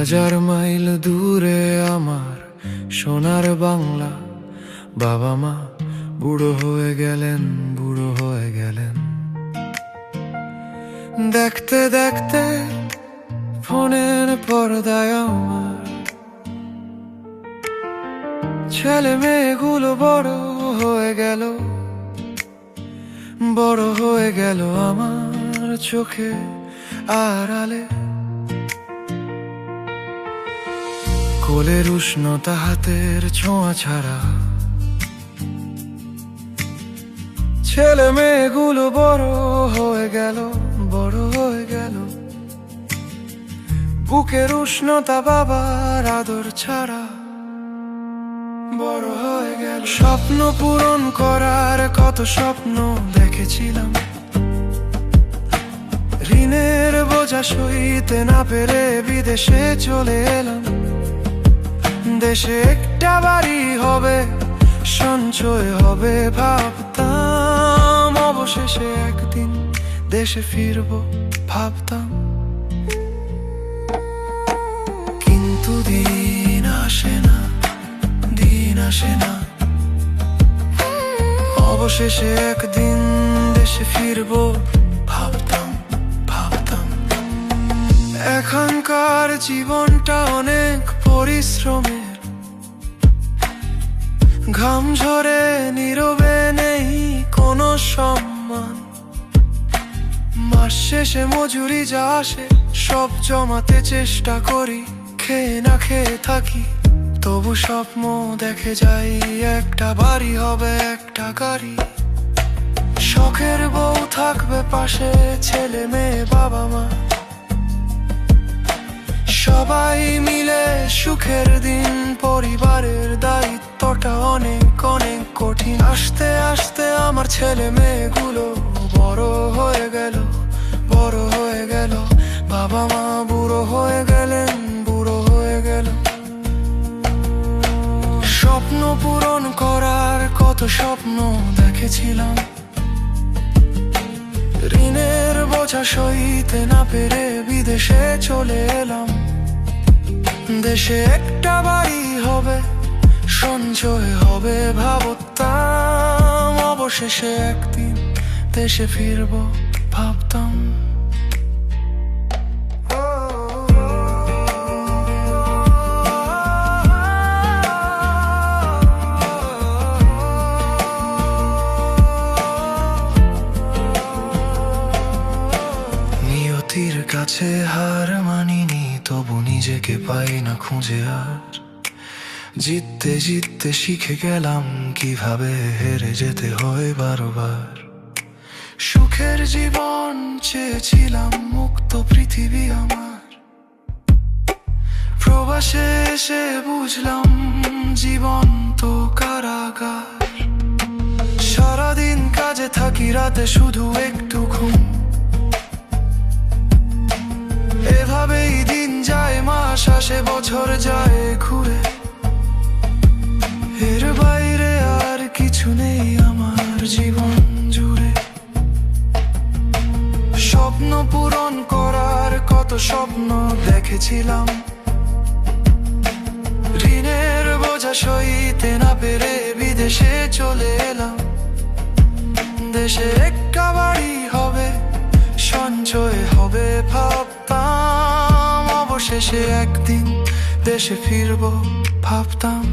হাজার মাইল দূরে আমার সোনার বাংলা। বাবা মা বুড়ো হয়ে গেলেন, বুড়ো হয়ে গেলেন। দেখতে দেখতে ফোনের পর্দায় আমার ছেলে মেয়েগুলো বড় হয়ে গেল, বড় হয়ে গেল আমার চোখে আড়ালে। কোলের উষ্ণতা, হাতের ছোঁয়া ছাড়া ছেলে মেয়েগুলো বড় হয়ে গেল, বড় হয়ে গেল। বুকের উষ্ণতা, বাবার আদর ছাড়া বড় হয়ে গেল। স্বপ্ন পূরণ করার কত স্বপ্ন দেখেছিলাম, ঋণের বোঝা সইতে না পেরে বিদেশে চলে এলাম। দেশে একটা বাড়ি হবে, সঞ্চয় হবে ভাবতাম, অবশেষে একদিন দেশে ফিরবো ভাবতাম। কিন্তু দিন আসে না, দিন আসে না। অবশেষে একদিন দেশে ফিরবো ভাবতাম, ভাবতাম। এখনকার জীবনটা অনেক পরিশ্রমের, ঘাম ঝরে নীরবে, নেই কোনো সম্মান। মাস শেষে মজুরি যা আসে সব জমাতে চেষ্টা করি, খেয়ে না খেয়ে থাকি তবু স্বপ্ন দেখে যাই, একটা বাড়ি হবে, একটা গাড়ি। শখের বউ থাকবে পাশে, ছেলে মেয়ে বাবা মা সবাই মিলে সুখের দিন। পরিবারের দায়িত্বটা অনেক অনেক কঠিন। আস্তে আস্তে আমার ছেলে মেয়েগুলো বড় হয়ে গেল, বড় হয়ে গেল। বাবা মা বুড়ো হয়ে গেলেন, বুড়ো হয়ে গেল। স্বপ্ন পূরণ করার কত স্বপ্ন দেখেছিলাম, ঋণের বোঝা সইতে না পেরে বিদেশে চলে এলাম। দেশে একটা বাড়ি হবে, সঞ্চয় হবে ভাবতাম, অবশেষে একদিন দেশে ফিরবো ভাবতাম। নিয়তির কাছে হার মানিনি, তবু নিজেকে পাই না খুঁজে আর। জিততে জিততে শিখে গেলাম কিভাবে হেরে যেতে হয় বারবার। সুখের জীবন চেয়েছিলাম, মুক্ত পৃথিবী আমার। প্রবাসে এসে বুঝলাম জীবন তো কারাগার। সারাদিন কাজে থাকি, রাতে শুধু একটু ঘুম। এভাবেই দিন যায়, মাস আসে, বছর যায় ঘুরে। এর বাইরে আর কিছু নেই আমার জীবন জুড়ে। স্বপ্ন পূরণ করার কত স্বপ্ন দেখেছিলাম, ঋণের বোঝা সইতে না পেরে বিদেশে চলে এলাম। দেশে একটা বাড়ি হবে, সঞ্চয় হবে ভাবতাম, অবশেষে একদিন দেশে ফিরবো ভাবতাম।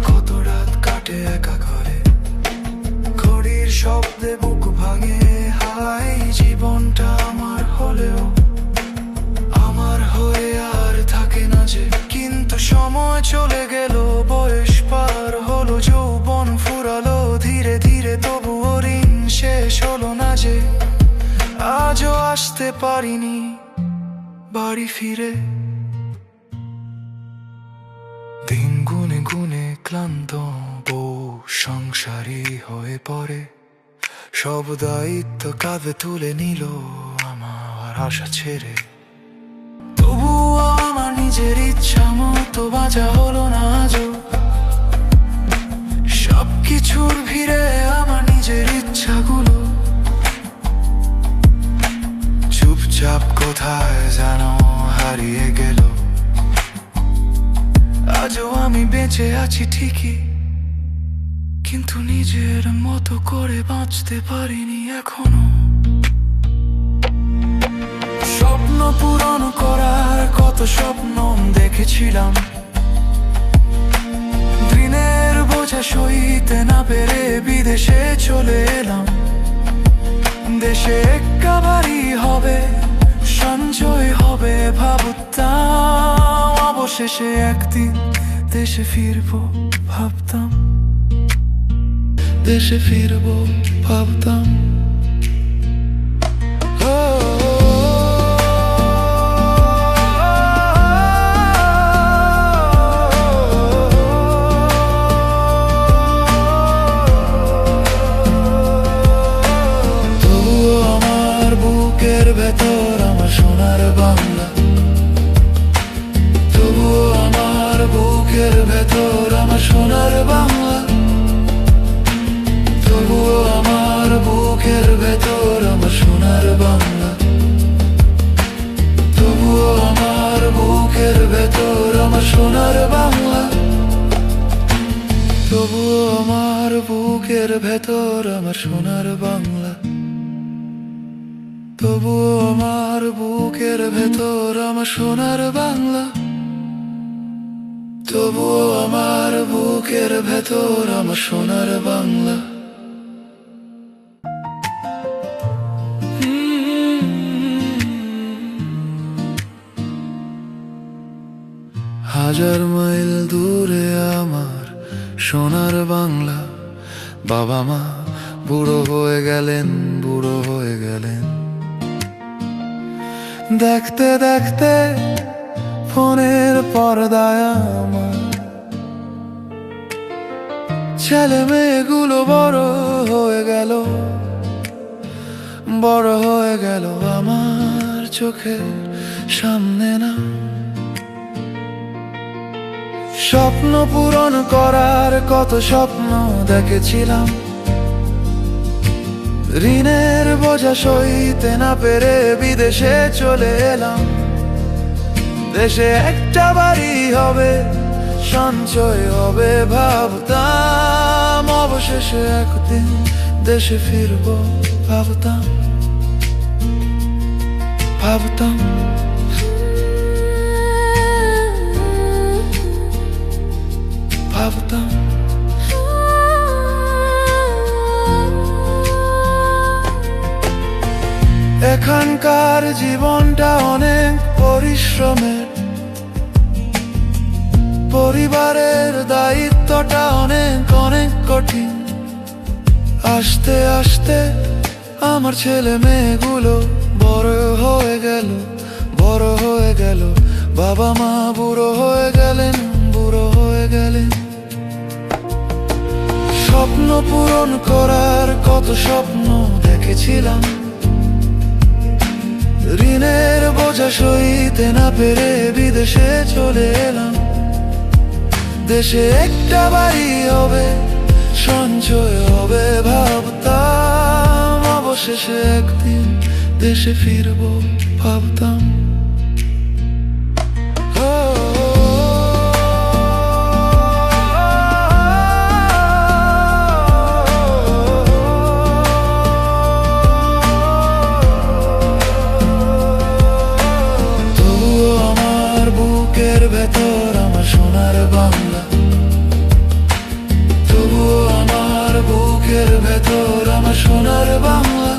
কত রাত কাটে একা ঘরে, ঘড়ির শব্দে বুক ভাঙে। হাই জীবনটা আমার হলেও আমার হয়ে আর থাকে না যে। কিন্তু সময় চলে গেল, বয়স পার হলো, যৌবন ফুরালো ধীরে ধীরে, তবুও ঋণ শেষ হলো না যে। আজও আসতে পারিনি বাড়ি ফিরে। দিন গুনে গুনে ক্লান্ত, বউ সংসারী হয়ে পড়ে। সব দায়িত্ব কাঁধে তুলে নিল আমার আশা ছেড়ে। তবুও আমার নিজের ইচ্ছা মতো বাঁচা হলো না আজও। সবকিছুর ভিড়ে আমার নিজের ইচ্ছাগুলো চাপ কোথায় যেন হারিয়ে গেল। আজও আমি বেঁচে আছি ঠিকই, কিন্তু নিজের মতো করে বাঁচতে পারিনি এখনো। স্বপ্ন পূরণ করার কত স্বপ্ন দেখেছিলাম, দিনের বোঝা সইতে না পেরে বিদেশে চলে এলাম। দেশে একটা বাড়ি হবে, সঞ্চয় হবে ভাবতাম, অবশেষে একদিন দেশে ফিরবো ভাবতাম, দেশে ফিরবো ভাবতাম। ভেতর আমার সোনার বাংলা, তবুও আমার বুকের ভেতর আমার সোনার বাংলা, তবুও আমার বুকের ভেতর আমার সোনার বাংলা, তবুও আমার বুকের ভেতর আমার সোনার বাংলা, তবুও আমার বুকের ভেতর আমার সোনার বাংলা, তবুও আমার বুকের ভেতর আমার সোনার বাংলা, তবুও আমার বুকের ভেতর আমার সোনার বাংলা। হাজার মাইল দূরে আমার সোনার বাংলা, বাবা মা বুড়ো হয়ে গেলেন, বুড়ো হয়ে গেলেন। দেখতে দেখতে ফোনের পর্দায় আমার ছেলে মেয়েগুলো বড় হয়ে গেল, বড় হয়ে গেল আমার চোখের সামনে না। স্বপ্ন পূরণ করার কত স্বপ্ন দেখেছিলাম, ঋণের বোঝা সইতে না পেরে বিদেশে চলে এলাম। দেশে একটা বাড়ি হবে, সঞ্চয় হবে ভাবতাম, অবশেষে একদিন দেশে ফিরবো ভাবতাম, ভাবতাম। ভাবতাম এখানকার জীবনটা অনেক পরিশ্রমের, পরিবারের দায়িত্বটা অনেক অনেক কঠিন। আস্তে আস্তে আমার ছেলে মেয়েগুলো বড় হয়ে গেল, বড় হয়ে গেল, বাবা মা বুড়ো হয়ে গেলেন, বুড়ো হয়ে গেলেন। স্বপ্ন পূরণ করার কত স্বপ্ন দেখেছিলাম, ঋণের বোঝা সইতে না পেরে বিদেশে চলে এলাম। দেশে একটা বাড়ি হবে, সঞ্চয় হবে ভাবতাম, অবশেষে একদিন দেশে ফিরবো ভাবতাম। ভেতর আমার সোনার বাংলা, তবুও আমার বুকের ভেতর আমার সোনার বাংলা,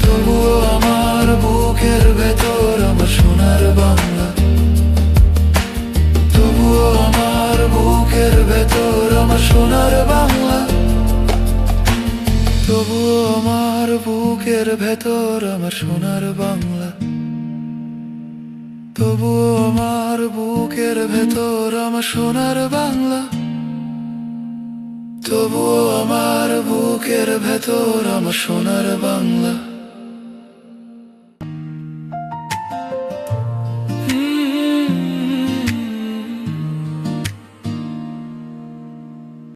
তবুও আমার বুকের ভেতর আমার সোনার বাংলা, তবুও আমার বুকের ভেতর আমার সোনার বাংলা, তবুও আমার বুকের ভেতর আমার সোনার বাংলা, তবুও আমার বুকের ভেতর আমার সোনার বাংলা, তবুও আমার বুকের ভেতর আমার সোনার বাংলা।